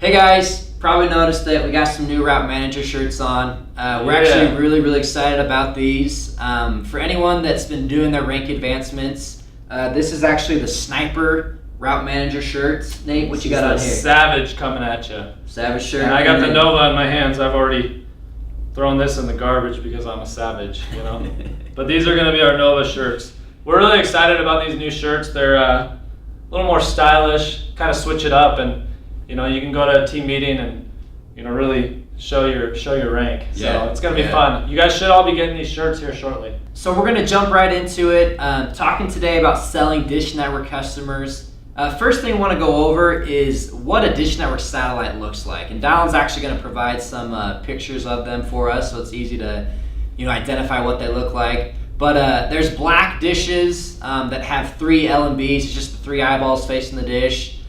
Hey guys, probably noticed that we got some new Route Manager shirts on. We're actually really excited about these. For anyone that's been doing their rank advancements, this is actually the Sniper Route Manager shirts. Nate, what you got on here? Savage coming at you. Savage shirt. And I got the Nova in my hands. I've already thrown this in the garbage because I'm a savage, you know. But these are going to be our Nova shirts. We're really excited about these new shirts. They're a little more stylish, kind of switch it up, and you know, you can go to a team meeting and, you know, really show your rank. So it's going to be fun. You guys should all be getting these shirts here shortly. So we're going to jump right into it. Talking today about selling Dish Network customers. First thing I want to go over is what a Dish Network satellite looks like. And Donald's actually going to provide some pictures of them for us, so it's easy to, you know, identify what they look like. But there's black dishes that have 3 LMBs. It's just the 3 eyeballs facing the dish.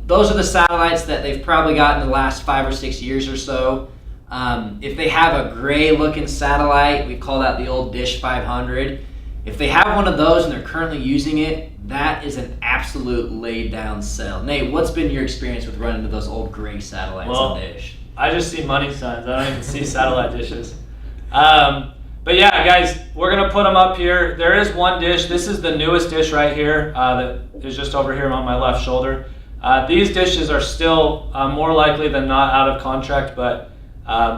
Those are the satellites that they've probably gotten in the last 5 or 6 years or so. If they have a gray looking satellite, we call that the old Dish 500. If they have one of those and they're currently using it, that is an absolute laid down sell. Nate, what's been your experience with running into those old gray satellites on Dish? I just see money signs. I don't even see satellite dishes. But yeah, guys, we're going to put them up here. There is one dish. This is the newest dish right here that is just over here on my left shoulder. These dishes are still more likely than not out of contract, but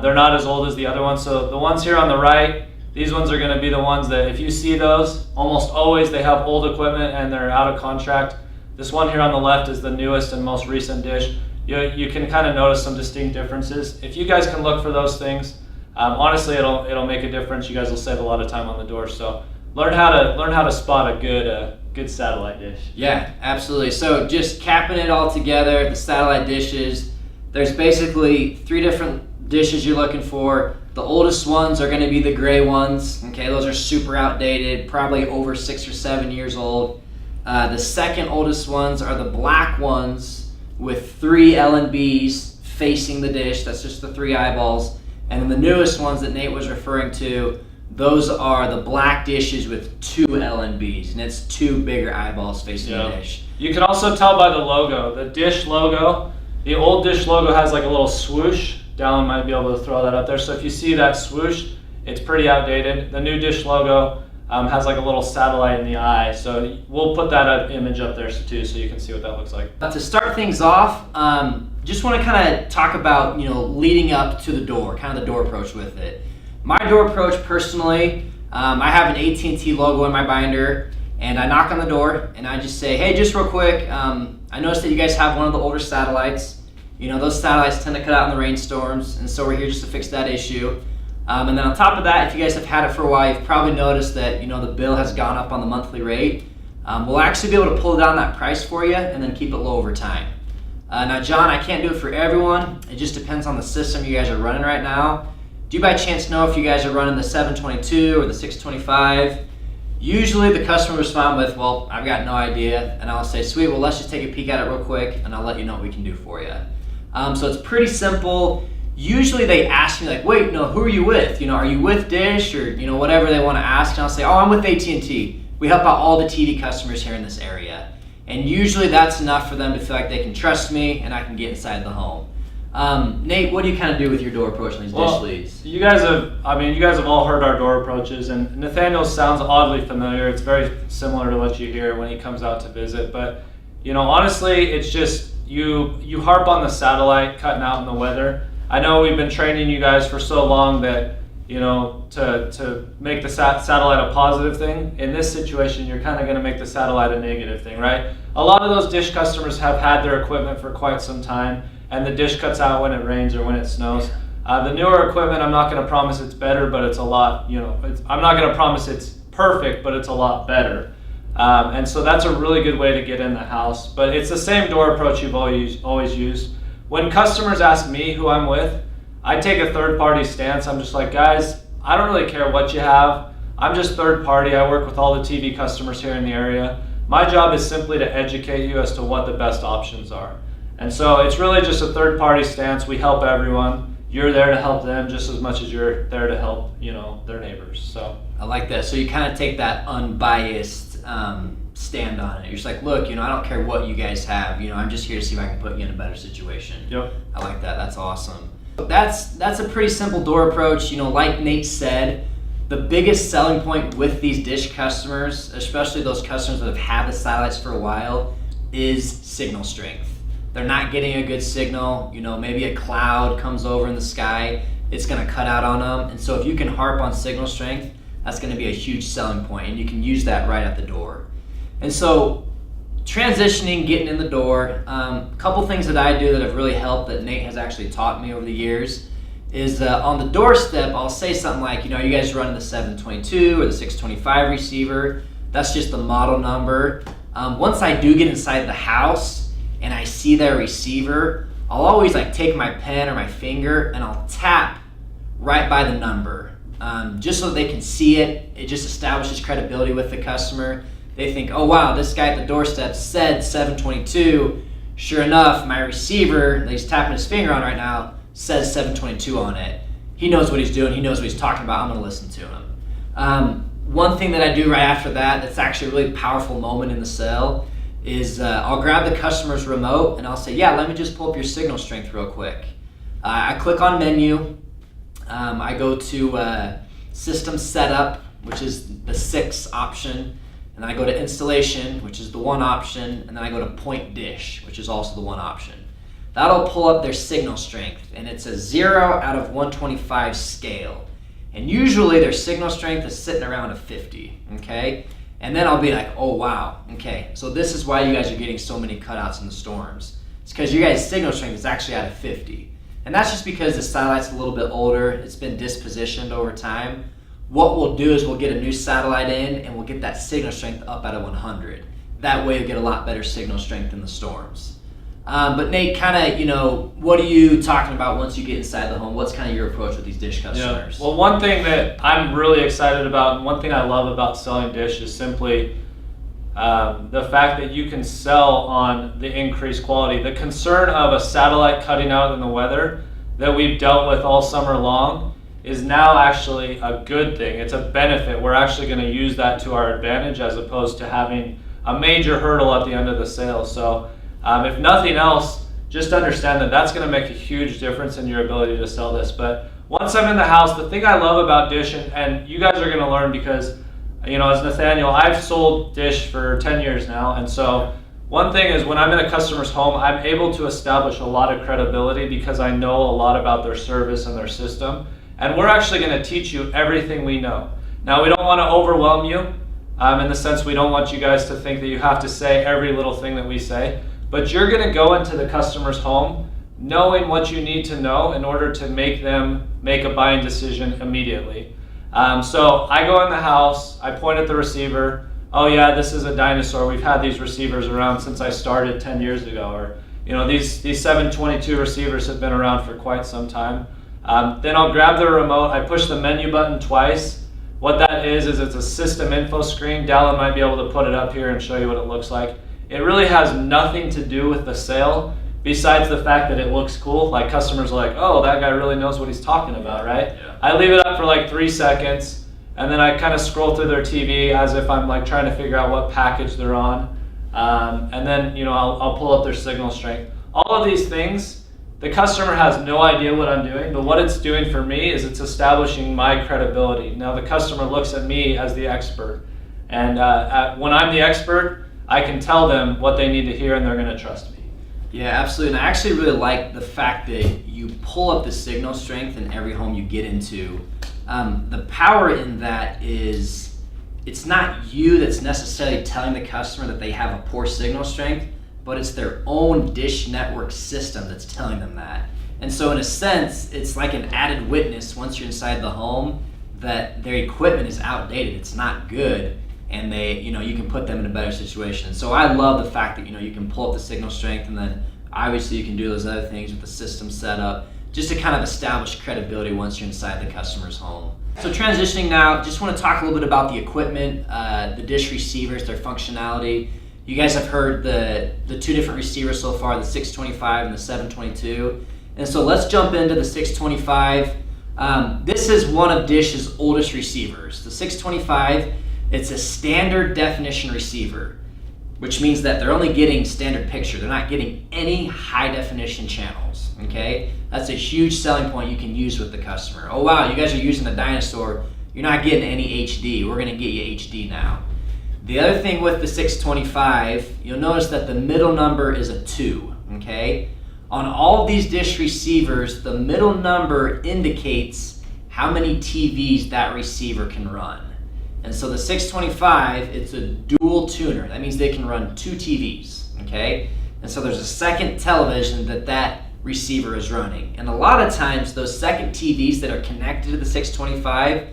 they're not as old as the other ones. So the ones here on the right, these ones are going to be the ones that if you see those, almost always they have old equipment and they're out of contract. This one here on the left is the newest and most recent dish. You can kind of notice some distinct differences. If you guys can look for those things, honestly, it'll make a difference. You guys will save a lot of time on the door. So learn how to spot a good satellite dish. Yeah, absolutely. So just capping it all together, the satellite dishes, there's basically 3 different dishes you're looking for. The oldest ones are going to be the gray ones. Okay, those are super outdated, probably over 6 or 7 years old. The second oldest ones are the black ones with 3 LNBs facing the dish. That's just the 3 eyeballs. And then the newest ones that Nate was referring to, those are the black dishes with 2 LNBs, and it's 2 bigger eyeballs facing the dish. You can also tell by the logo, the Dish logo. The old Dish logo has like a little swoosh. Dallin might be able to throw that up there. So if you see that swoosh, it's pretty outdated. The new Dish logo has like a little satellite in the eye. So we'll put that image up there too, so you can see what that looks like. But to start things off, just want to kind of talk about, you know, leading up to the door, kind of the door approach with it. My door approach personally, I have an AT&T logo in my binder, and I knock on the door and I just say, hey, just real quick, I noticed that you guys have one of the older satellites. You know, those satellites tend to cut out in the rainstorms, and so we're here just to fix that issue. And then on top of that, if you guys have had it for a while, you've probably noticed that, you know, the bill has gone up on the monthly rate. We'll actually be able to pull down that price for you and then keep it low over time. Now, John, I can't do it for everyone. It just depends on the system you guys are running right now. Do you by chance know if you guys are running the 722 or the 625? Usually the customer will respond with, well, I've got no idea. And I'll say, sweet, well, let's just take a peek at it real quick and I'll let you know what we can do for you. So it's pretty simple. Usually they ask me like, wait, no, who are you with? You know, are you with Dish or, you know, whatever they want to ask. And I'll say, oh, I'm with AT&T. We help out all the TV customers here in this area. And usually that's enough for them to feel like they can trust me and I can get inside the home. Nate, what do you kind of do with your door approach on these dish leads? You guys have all heard our door approaches, and Nathaniel sounds oddly familiar. It's very similar to what you hear when he comes out to visit. But, you know, honestly, it's just you harp on the satellite cutting out in the weather. I know we've been training you guys for so long that, you know, to make the satellite a positive thing. In this situation, you're kind of going to make the satellite a negative thing, right? A lot of those Dish customers have had their equipment for quite some time, and the dish cuts out when it rains or when it snows. The newer equipment, I'm not going to promise it's better, but it's a lot, you know, I'm not going to promise it's perfect, but it's a lot better. And so that's a really good way to get in the house. But it's the same door approach you've always used. When customers ask me who I'm with, I take a third-party stance. I'm just like, guys, I don't really care what you have. I'm just third-party. I work with all the TV customers here in the area. My job is simply to educate you as to what the best options are. And so it's really just a third-party stance. We help everyone. You're there to help them just as much as you're there to help, you know, their neighbors. So I like that. So you kind of take that unbiased stand on it. You're just like, look, I don't care what you guys have. I'm just here to see if I can put you in a better situation. Yep. I like that. That's awesome. That's a pretty simple door approach. Like Nate said, the biggest selling point with these dish customers, especially those customers that have had the satellites for a while, is signal strength. They're not getting a good signal. Maybe a cloud comes over in the sky, it's going to cut out on them. And so if you can harp on signal strength, that's going to be a huge selling point, and you can use that right at the door. And so transitioning, getting in the door, a couple things that I do that have really helped that Nate has actually taught me over the years is on the doorstep, I'll say something like, you guys running the 722 or the 625 receiver. That's just the model number. Once I do get inside the house and I see their receiver, I'll always take my pen or my finger and I'll tap right by the number, just so they can see it. It just establishes credibility with the customer. They think, oh wow, this guy at the doorstep said 722. Sure enough, my receiver that he's tapping his finger on right now says 722 on it. He knows what he's doing. He knows what he's talking about. I'm going to listen to him. One thing that I do right after that's actually a really powerful moment in the sale is I'll grab the customer's remote and I'll say, yeah, let me just pull up your signal strength real quick. I click on menu. I go to system setup, which is the 6 option. And then I go to installation, which is the 1 option. And then I go to point dish, which is also the 1 option. That'll pull up their signal strength, and it's a 0 out of 125 scale. And usually their signal strength is sitting around a 50, okay? And then I'll be like, oh wow, okay, so this is why you guys are getting so many cutouts in the storms. It's because your guys' signal strength is actually at a 50. And that's just because the satellite's a little bit older, it's been dispositioned over time. What we'll do is we'll get a new satellite in and we'll get that signal strength up at a 100. That way you'll get a lot better signal strength in the storms. But Nate, kind of, what are you talking about once you get inside the home? What's kind of your approach with these dish customers? Yeah. Well, one thing that I'm really excited about, and one thing I love about selling dish is simply the fact that you can sell on the increased quality. The concern of a satellite cutting out in the weather that we've dealt with all summer long is now actually a good thing. It's a benefit. We're actually going to use that to our advantage as opposed to having a major hurdle at the end of the sale. So if nothing else, just understand that that's going to make a huge difference in your ability to sell this. But once I'm in the house, the thing I love about Dish, and you guys are going to learn because, as Nathaniel, I've sold Dish for 10 years now. And so one thing is when I'm in a customer's home, I'm able to establish a lot of credibility because I know a lot about their service and their system. And we're actually going to teach you everything we know. Now, we don't want to overwhelm you in the sense we don't want you guys to think that you have to say every little thing that we say. But you're going to go into the customer's home knowing what you need to know in order to make them make a buying decision immediately. So I go in the house, I point at the receiver. Oh yeah, this is a dinosaur. We've had these receivers around since I started 10 years ago. Or these 722 receivers have been around for quite some time. Then I'll grab the remote. I push the menu button twice. What that is it's a system info screen. Dallin might be able to put it up here and show you what it looks like. It really has nothing to do with the sale besides the fact that it looks cool. Like customers are like, oh, that guy really knows what he's talking about, right? Yeah. I leave it up for like 3 seconds and then I kind of scroll through their TV as if I'm like trying to figure out what package they're on. And then, I'll pull up their signal strength. All of these things, the customer has no idea what I'm doing, but what it's doing for me is it's establishing my credibility. Now the customer looks at me as the expert. And when I'm the expert, I can tell them what they need to hear and they're going to trust me. Yeah, absolutely. And I actually really like the fact that you pull up the signal strength in every home you get into. The power in that is it's not you that's necessarily telling the customer that they have a poor signal strength, but it's their own Dish Network system that's telling them that. And so in a sense, it's like an added witness once you're inside the home that their equipment is outdated. It's not good. And they, you can put them in a better situation. So I love the fact that, you can pull up the signal strength and then obviously you can do those other things with the system setup just to kind of establish credibility once you're inside the customer's home. So transitioning now, just want to talk a little bit about the equipment, the Dish receivers, their functionality. You guys have heard the 2 different receivers so far, the 625 and the 722. And so let's jump into the 625. This is one of Dish's oldest receivers. The 625, it's a standard definition receiver. which means that they're only getting standard picture. They're not getting any high definition channels, okay? That's a huge selling point you can use with the customer. Oh wow, you guys are using a Dinosaur, you're not getting any HD. We're gonna get you HD now. The other thing with the 625, you'll notice that the middle number is a 2, okay? On all of these dish receivers, the middle number indicates how many TVs that receiver can run. And so the 625, it's a dual tuner. That means they can run 2 TVs, okay? And so there's a second television that receiver is running. And a lot of times, those second TVs that are connected to the 625,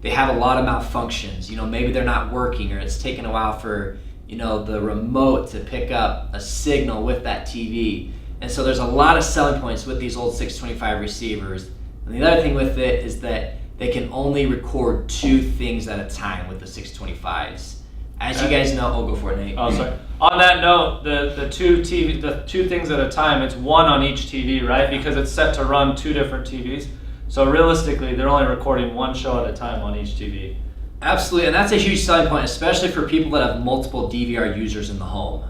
they have a lot of malfunctions. Maybe they're not working, or it's taken a while for, the remote to pick up a signal with that TV. And so there's a lot of selling points with these old 625 receivers. And the other thing with it is that they can only record 2 things at a time with the 625s. As you guys know, go for it, Nate. Oh, sorry. On that note, the two things at a time, it's 1 on each TV, right? Because it's set to run 2 different TVs. So realistically, they're only recording 1 show at a time on each TV. Absolutely, and that's a huge selling point, especially for people that have multiple DVR users in the home.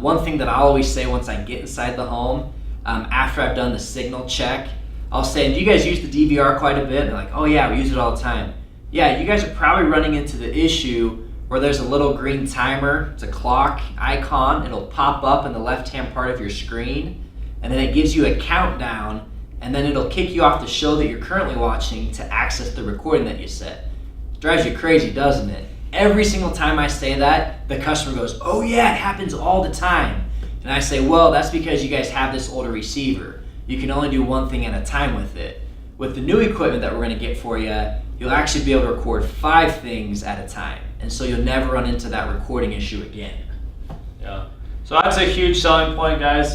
One thing that I always say once I get inside the home, after I've done the signal check, I'll say, do you guys use the DVR quite a bit? And they're like, oh yeah, we use it all the time. Yeah, you guys are probably running into the issue where there's a little green timer, it's a clock icon, it'll pop up in the left-hand part of your screen, and then it gives you a countdown, and then it'll kick you off the show that you're currently watching to access the recording that you set. It drives you crazy, doesn't it? Every single time I say that, the customer goes, oh yeah, it happens all the time. And I say, well, that's because you guys have this older receiver. You can only do 1 thing at a time with it. With the new equipment that we're gonna get for you, you'll actually be able to record 5 things at a time. And so you'll never run into that recording issue again. Yeah, so that's a huge selling point, guys.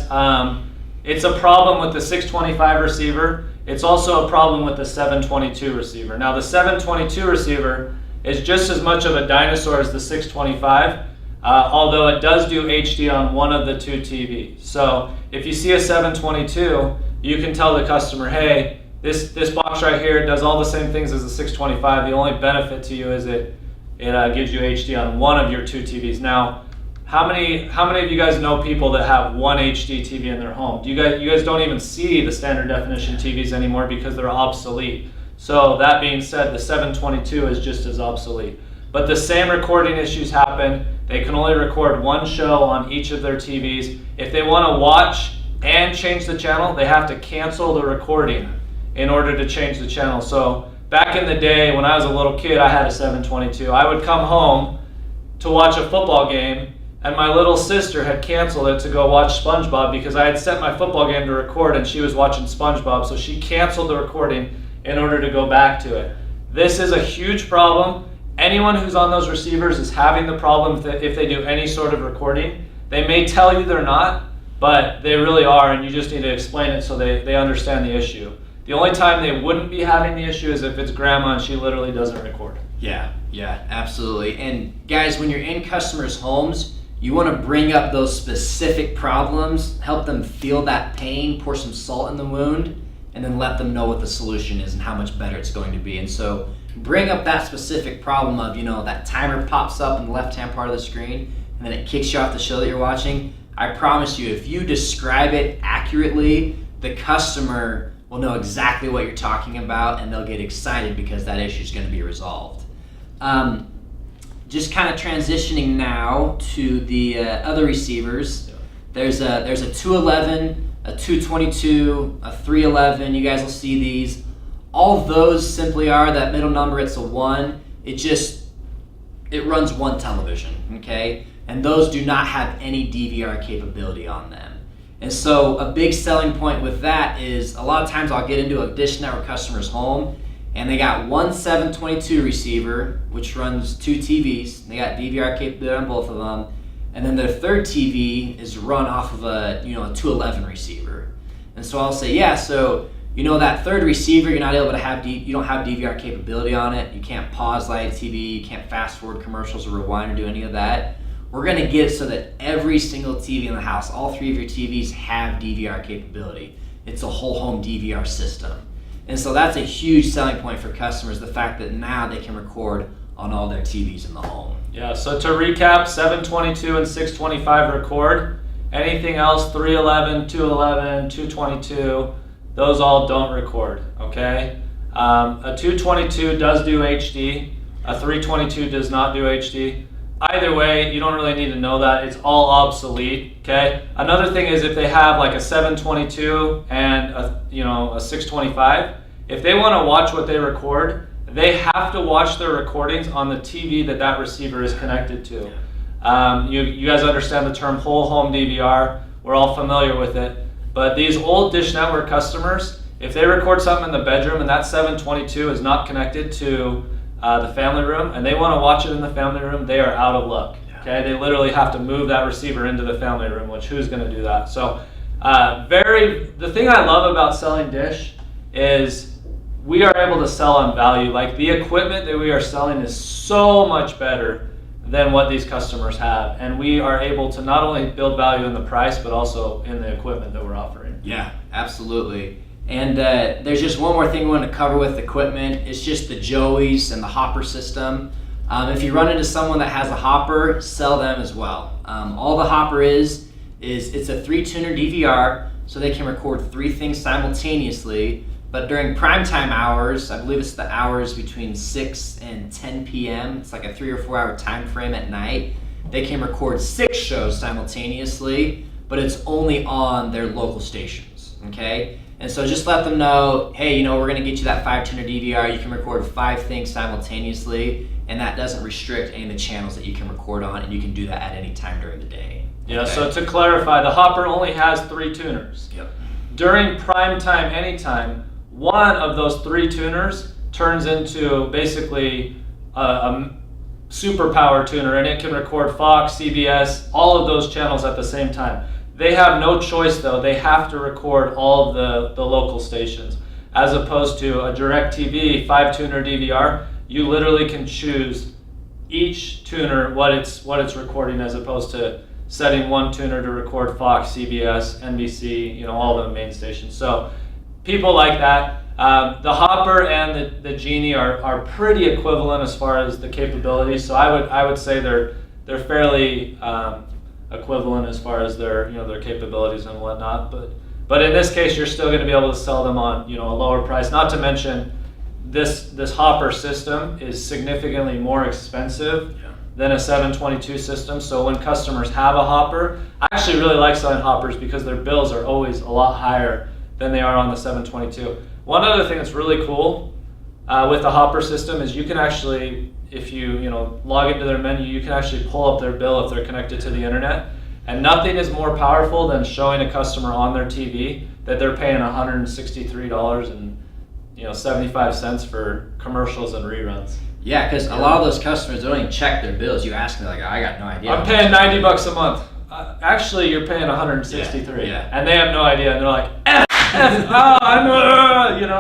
It's a problem with the 625 receiver. It's also a problem with the 722 receiver. Now the 722 receiver is just as much of a dinosaur as the 625, although it does do HD on 1 of the 2 TVs. So if you see a 722, you can tell the customer, hey, this box right here does all the same things as the 625. The only benefit to you is it gives you HD on 1 of your 2 TVs. Now, how many of you guys know people that have 1 HD TV in their home? You guys don't even see the standard definition TVs anymore because they're obsolete. So that being said, the 722 is just as obsolete. But the same recording issues happen. They can only record 1 show on each of their TVs. If they want to watch and change the channel, they have to cancel the recording in order to change the channel. So back in the day when I was a little kid, I had a 722. I would come home to watch a football game, and my little sister had canceled it to go watch SpongeBob because I had set my football game to record and she was watching SpongeBob, so she canceled the recording in order to go back to it. This is a huge problem. Anyone who's on those receivers is having the problem if they do any sort of recording. They may tell you they're not, but they really are, and you just need to explain it so they understand the issue. The only time they wouldn't be having the issue is if it's grandma and she literally doesn't record. Yeah, absolutely. And guys, when you're in customers' homes, you want to bring up those specific problems, help them feel that pain, pour some salt in the wound, and then let them know what the solution is and how much better it's going to be. And so bring up that specific problem of, that timer pops up in the left-hand part of the screen, and then it kicks you off the show that you're watching. I promise you, if you describe it accurately, the customer will know exactly what you're talking about, and they'll get excited because that issue is going to be resolved. Just kind of transitioning now to the other receivers. There's a 211, a 222, a 311. You guys will see these. All of those simply are that middle number. It's a 1. It runs 1 television, okay? And those do not have any DVR capability on them. And so a big selling point with that is a lot of times I'll get into a Dish Network customer's home and they got 1 722 receiver, which runs 2 TVs. They got DVR capability on both of them. And then their third TV is run off of a 211 receiver. And so I'll say, yeah, so that third receiver, you're not able to have, you don't have DVR capability on it. You can't pause live TV, you can't fast forward commercials or rewind or do any of that. We're gonna get it so that every single TV in the house, all 3 of your TVs have DVR capability. It's a whole home DVR system. And so that's a huge selling point for customers, the fact that now they can record on all their TVs in the home. Yeah, so to recap, 722 and 625 record. Anything else, 311, 211, 222, those all don't record, okay? A 222 does do HD, a 322 does not do HD. Either way, you don't really need to know that. It's all obsolete, okay? Another thing is if they have like a 722 and a 625, if they want to watch what they record, they have to watch their recordings on the TV that receiver is connected to. You guys understand the term whole home DVR. We're all familiar with it. But these old Dish Network customers, if they record something in the bedroom and that 722 is not connected to the family room and they want to watch it in the family room, they are out of luck. Okay, they literally have to move that receiver into the family room, which who's going to do that? So the thing I love about selling Dish is we are able to sell on value. Like the equipment that we are selling is so much better than what these customers have, and we are able to not only build value in the price but also in the equipment that we're offering. Yeah, absolutely. And there's just one more thing we want to cover with equipment. It's just the Joeys and the Hopper system. If you run into someone that has a Hopper, sell them as well. All the Hopper is it's a 3-tuner DVR, so they can record 3 things simultaneously. But during primetime hours, I believe it's the hours between 6 and 10 p.m. It's like a 3 or 4 hour time frame at night. They can record 6 shows simultaneously, but it's only on their local stations, okay? And so just let them know, hey, we're gonna get you that 5-tuner DVR. You can record 5 things simultaneously, and that doesn't restrict any of the channels that you can record on, and you can do that at any time during the day. Yeah, okay? so to clarify, the Hopper only has 3 tuners. Yep. During prime time, anytime, one of those 3 tuners turns into basically a superpower tuner, and it can record Fox, CBS, all of those channels at the same time. They have no choice though. They have to record all of the local stations. As opposed to a DirecTV 5-tuner DVR, you literally can choose each tuner what it's recording, as opposed to setting one tuner to record Fox, CBS, NBC, all the main stations. So people like that. The Hopper and the Genie are pretty equivalent as far as the capabilities. So I would say they're fairly equivalent as far as their capabilities and whatnot. But in this case, you're still going to be able to sell them on a lower price. Not to mention, this Hopper system is significantly more expensive than a 722 system. So when customers have a Hopper, I actually really like selling Hoppers because their bills are always a lot higher than they are on the 722. One other thing that's really cool with the Hopper system is you can actually, if you log into their menu, you can actually pull up their bill if they're connected to the internet. And nothing is more powerful than showing a customer on their TV that they're paying $163.75 for commercials and reruns. Yeah, because a lot of those customers don't even check their bills. You ask them, like, I got no idea. I'm paying $90 a month. Actually, you're paying $163, yeah. And they have no idea, and they're like,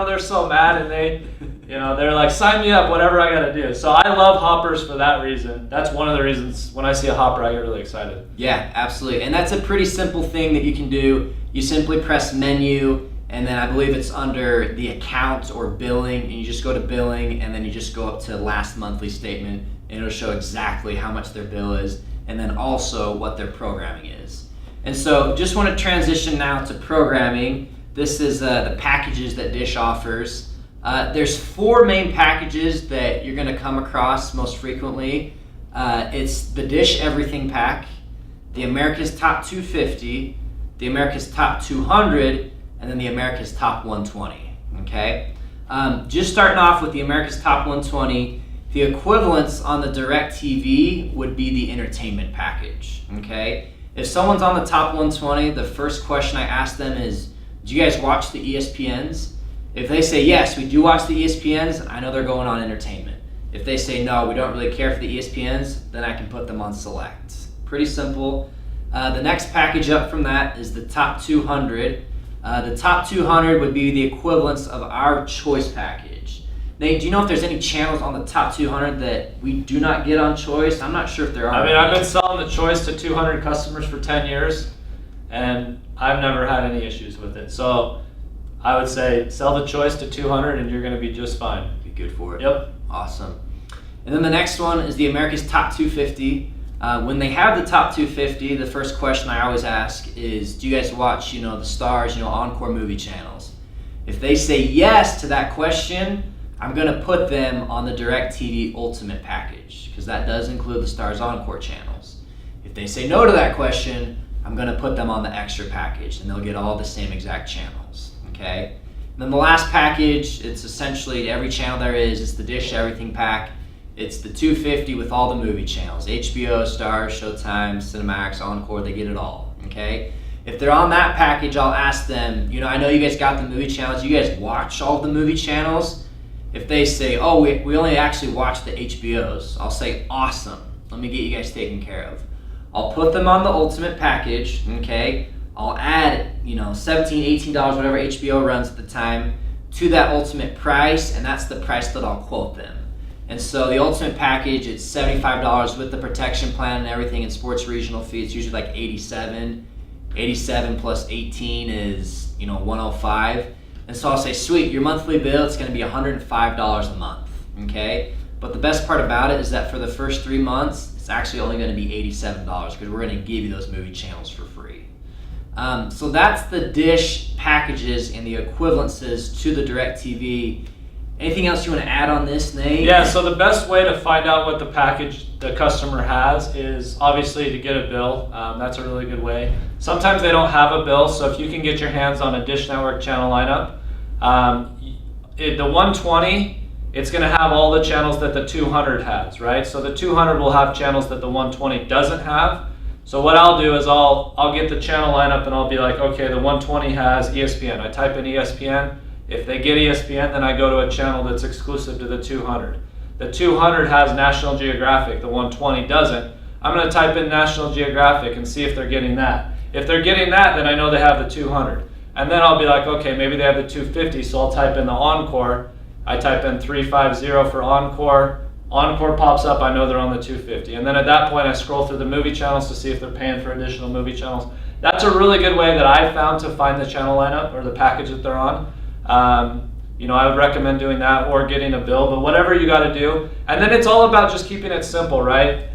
they're so mad, and they're like, sign me up, whatever I gotta do. So I love Hoppers for that reason. That's one of the reasons when I see a Hopper, I get really excited. Yeah, absolutely. And that's a pretty simple thing that you can do. You simply press menu, and then I believe it's under the account or billing, and you just go to billing, and then you just go up to last monthly statement, and it'll show exactly how much their bill is, and then also what their programming is. And so just want to transition now to programming. This is the packages that Dish offers. There's 4 main packages that you're going to come across most frequently. It's the Dish Everything Pack, the America's Top 250, the America's Top 200, and then the America's Top 120. Okay? Just starting off with the America's Top 120, the equivalents on the DirecTV would be the entertainment package. Okay? If someone's on the Top 120, the first question I ask them is, do you guys watch the ESPNs? If they say yes, we do watch the ESPNs, I know they're going on entertainment. If they say no, we don't really care for the ESPNs, then I can put them on select. Pretty simple. The next package up from that is the Top 200. The Top 200 would be the equivalents of our choice package. Nate, do you know if there's any channels on the Top 200 that we do not get on choice? I'm not sure if there are. I mean, I've been selling the choice to 200 customers for 10 years, and I've never had any issues with it. So I would say sell the choice to 200 and you're going to be just fine. Be good for it. Yep. Awesome. And then the next one is the America's Top 250. When they have the Top 250, the first question I always ask is, do you guys watch, the Starz, Encore movie channels? If they say yes to that question, I'm going to put them on the DirecTV Ultimate package, because that does include the Starz Encore channels. If they say no to that question, I'm going to put them on the extra package, and they'll get all the same exact channels, okay? And then the last package, it's essentially every channel there is. It's the Dish Everything pack. It's the 250 with all the movie channels, HBO, Starz, Showtime, Cinemax, Encore, they get it all, okay? If they're on that package, I'll ask them, I know you guys got the movie channels, you guys watch all the movie channels? If they say, oh, we only actually watch the HBOs, I'll say, awesome, let me get you guys taken care of. I'll put them on the Ultimate package, okay? I'll add, $17, $18, whatever HBO runs at the time, to that Ultimate price, and that's the price that I'll quote them. And so the Ultimate package, it's $75 with the protection plan and everything, and sports regional fee, it's usually like $87. 87 plus 18 is, $105. And so I'll say, sweet, your monthly bill, it's going to be $105 a month, okay? But the best part about it is that for the first 3 months, it's actually only going to be $87 because we're going to give you those movie channels for free. So that's the Dish packages and the equivalences to the DirecTV. Anything else you want to add on this, Nate? Yeah, so the best way to find out what the package the customer has is obviously to get a bill. That's a really good way. Sometimes they don't have a bill, so if you can get your hands on a Dish Network channel lineup, the 120, it's going to have all the channels that the 200 has, right? So the 200 will have channels that the 120 doesn't have. So what I'll do is I'll get the channel lineup and I'll be like, okay, the 120 has ESPN. I type in ESPN. If they get ESPN, then I go to a channel that's exclusive to the 200. The 200 has National Geographic, the 120 doesn't. I'm going to type in National Geographic and see if they're getting that. If they're getting that, then I know they have the 200. And then I'll be like, okay, maybe they have the 250, so I'll type in the Encore. I type in 350 for Encore. Encore pops up, I know they're on the 250. And then at that point, I scroll through the movie channels to see if they're paying for additional movie channels. That's a really good way that I've found to find the channel lineup or the package that they're on. I would recommend doing that or getting a bill, but whatever you got to do. And then it's all about just keeping it simple, right?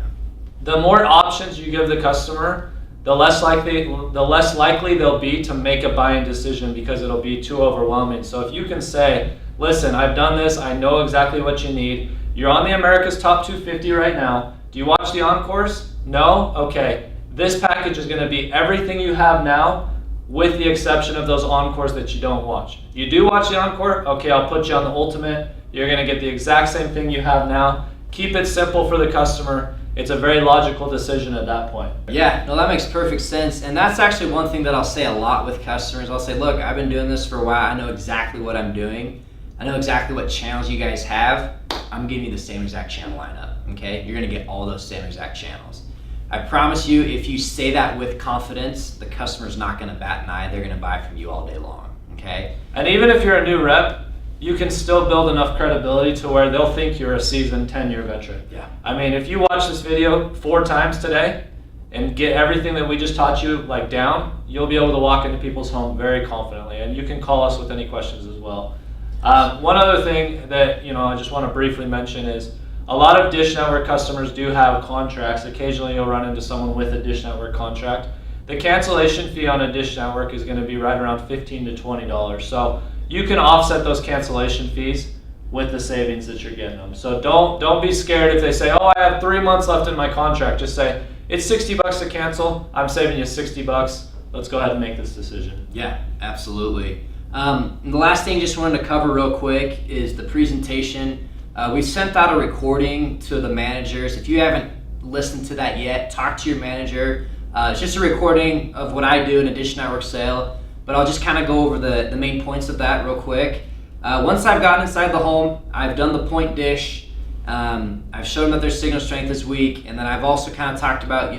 The more options you give the customer, the less likely they'll be to make a buying decision because it'll be too overwhelming. So if you can say, listen, I've done this, I know exactly what you need. You're on the America's Top 250 right now. Do you watch the Encores? No? Okay. This package is going to be everything you have now, with the exception of those Encores that you don't watch. You do watch the Encore? Okay, I'll put you on the Ultimate. You're going to get the exact same thing you have now. Keep it simple for the customer. It's a very logical decision at that point. Yeah, no, that makes perfect sense. And that's actually one thing that I'll say a lot with customers. I'll say, look, I've been doing this for a while. I know exactly what I'm doing. I know exactly what channels you guys have. I'm giving you the same exact channel lineup, okay? You're going to get all those same exact channels. I promise you, if you say that with confidence, the customer's not going to bat an eye. They're going to buy from you all day long, okay? And even if you're a new rep, you can still build enough credibility to where they'll think you're a seasoned 10-year veteran. Yeah. I mean, if you watch this video 4 times today and get everything that we just taught you down, you'll be able to walk into people's home very confidently. And you can call us with any questions as well. One other thing that I just want to briefly mention is a lot of Dish Network customers do have contracts. Occasionally you'll run into someone with a Dish Network contract. The cancellation fee on a Dish Network is going to be right around $15 to $20. So you can offset those cancellation fees with the savings that you're getting them. So don't be scared if they say, oh, I have 3 months left in my contract. Just say, it's $60 to cancel. I'm saving you $60. Let's go ahead and make this decision. Yeah, absolutely. And the last thing just wanted to cover real quick is the presentation. We sent out a recording to the managers. If you haven't listened to that yet, talk to your manager. It's just a recording of what I do in a Dish Network sale, but I'll just kind of go over the main points of that real quick. Once I've gotten inside the home, I've done the point dish. I've shown them that their signal strength is weak, and then I've also kind of talked about,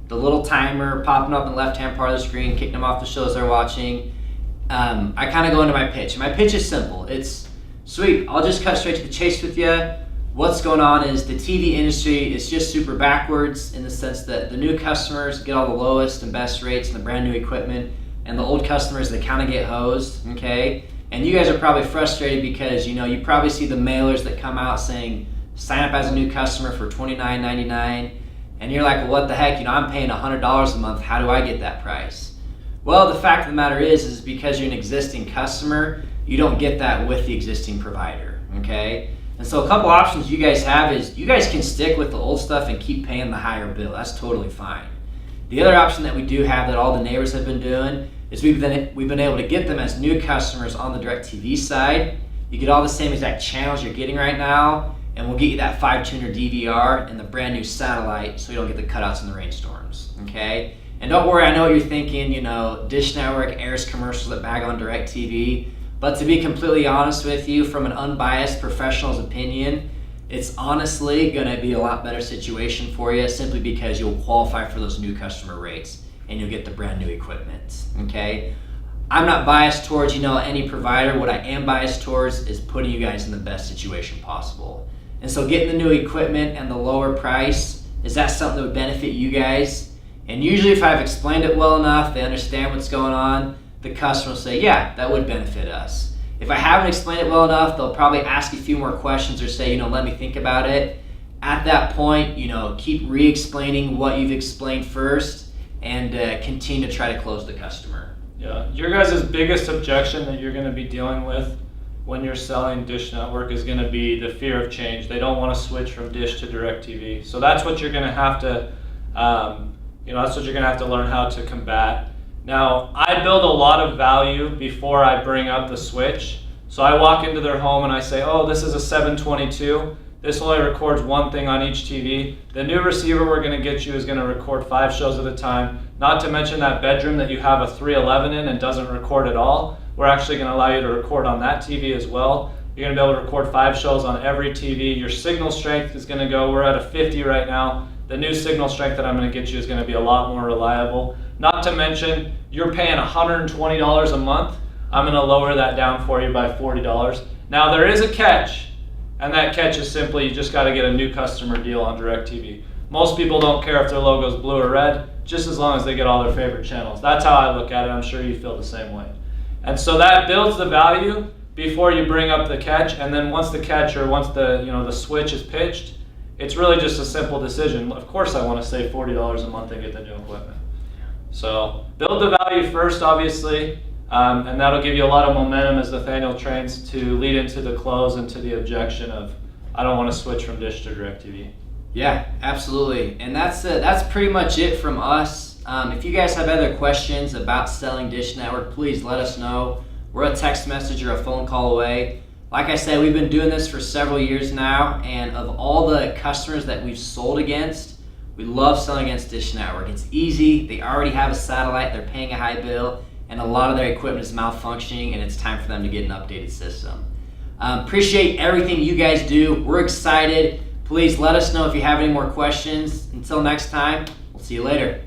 the little timer popping up in the left-hand part of the screen, kicking them off the shows they're watching. I kind of go into my pitch. My pitch is simple. It's sweet. I'll just cut straight to the chase with you. What's going on is the TV industry is just super backwards in the sense that the new customers get all the lowest and best rates and the brand new equipment, and the old customers, they kind of get hosed, okay? And you guys are probably frustrated because, you probably see the mailers that come out saying sign up as a new customer for $29.99, and you're like, well, what the heck, I'm paying $100 a month, how do I get that price? Well, the fact of the matter is because you're an existing customer, you don't get that with the existing provider, okay? And so a couple options you guys have is you guys can stick with the old stuff and keep paying the higher bill. That's totally fine. The other option that we do have that all the neighbors have been doing is we've been able to get them as new customers on the DirecTV side. You get all the same exact channels you're getting right now, and we'll get you that 5-tuner DVR and the brand new satellite so you don't get the cutouts in the rainstorms, okay? And don't worry, I know what you're thinking, Dish Network airs commercials that bag on DirecTV, but to be completely honest with you, from an unbiased professional's opinion, it's honestly going to be a lot better situation for you simply because you'll qualify for those new customer rates and you'll get the brand new equipment, okay? I'm not biased towards, any provider. What I am biased towards is putting you guys in the best situation possible. And so getting the new equipment and the lower price, is that something that would benefit you guys? And usually if I've explained it well enough, they understand what's going on, the customer will say, yeah, that would benefit us. If I haven't explained it well enough, they'll probably ask a few more questions or say, let me think about it. At that point, keep re-explaining what you've explained first and continue to try to close the customer. Yeah, your guys' biggest objection that you're going to be dealing with when you're selling Dish Network is going to be the fear of change. They don't want to switch from Dish to DirecTV. So that's what you're going to have to, that's what you're going to have to learn how to combat. Now, I build a lot of value before I bring up the switch. So I walk into their home and I say, oh, this is a 722. This only records one thing on each TV. The new receiver we're going to get you is going to record 5 shows at a time. Not to mention that bedroom that you have a 311 in and doesn't record at all. We're actually going to allow you to record on that TV as well. You're going to be able to record 5 shows on every TV. Your signal strength is going to go, we're at a 50 right now. The new signal strength that I'm going to get you is going to be a lot more reliable. Not to mention, you're paying $120 a month. I'm going to lower that down for you by $40. Now there is a catch, and that catch is simply you just got to get a new customer deal on DirecTV. Most people don't care if their logo is blue or red, just as long as they get all their favorite channels. That's how I look at it. I'm sure you feel the same way. And so that builds the value before you bring up the catch, and then once the catch or once the switch is pitched, it's really just a simple decision. Of course I want to save $40 a month and get the new equipment. So build the value first, obviously, and that'll give you a lot of momentum as Nathaniel trains to lead into the close and to the objection of, I don't want to switch from Dish to DirecTV. Yeah, absolutely. And that's pretty much it from us. If you guys have other questions about selling Dish Network, please let us know. We're a text message or a phone call away. Like I said, we've been doing this for several years now, and of all the customers that we've sold against, we love selling against Dish Network. It's easy, they already have a satellite, they're paying a high bill, and a lot of their equipment is malfunctioning, and it's time for them to get an updated system. Appreciate everything you guys do. We're excited. Please let us know if you have any more questions. Until next time, we'll see you later.